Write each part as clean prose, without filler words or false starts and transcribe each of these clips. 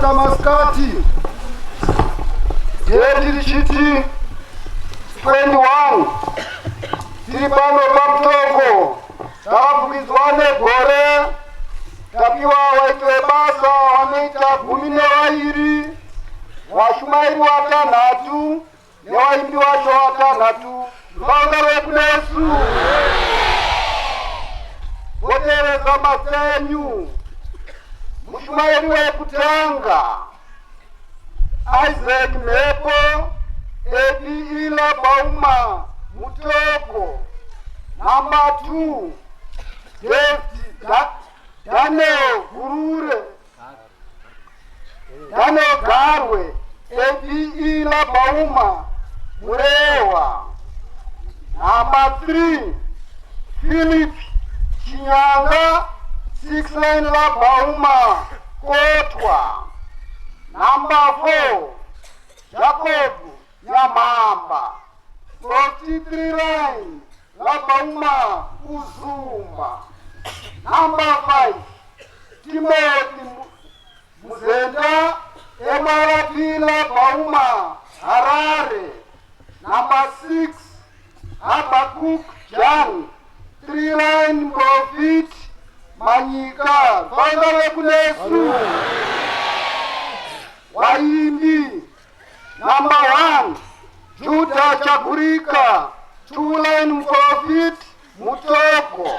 Rwanda Maskati Jeri Chiti 21 Tiripano Pamtoko Tarafukizwane Gore Tapiwa waitwe basa wameita 12 washumairi watanatu newaimbi washo watanatu Rwanda wekunesu Wotereza masenyu Mushumairi wekutanga Isaac Mepo Ila Bauma Mutoko Number 2 Daniel Gurure Daniel Garwe Ila Bauma Murewa Number 3 Philip Chinyanga 6 La Bauma Kotwa Number 4 Jacob Nyamamba 43 line La Bauma Uzumba Number 5 Timothy Muzenda Emarapila Bauma Harare Number 6 Habakuk Jan 3 line Profit Manyika Rwanda wekunesu Waimbi Number 1 Juda Chakurika 2 line Profit Mutoko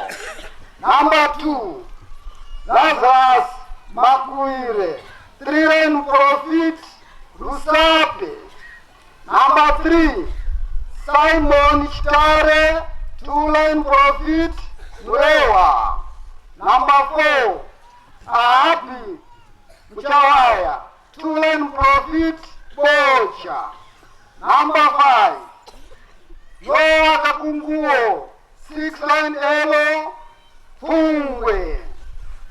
Number 2 Lazarus Makuire 3 line Profit Rusape Number 3 Simon Chitare 2 line Profit Nurewa Number 4 Ahabi Mchawaya 2 line Profit Bocha Number 5 Noah Kakunguo 6 line Elo Fungwe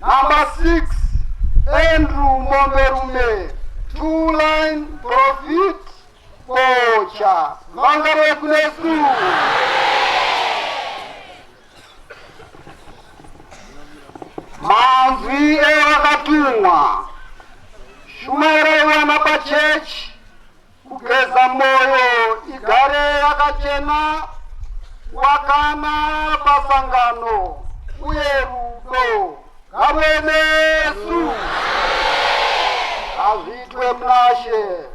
Number 6 Andrew Momberume 2 line Profit Bocha Rwanda wekunesu Manzi wakatumwa Shumere wana pachechi Kugeza moyo igare yakachena Wakana pasangano Uyerudo Kawenesu Azitwe mnashe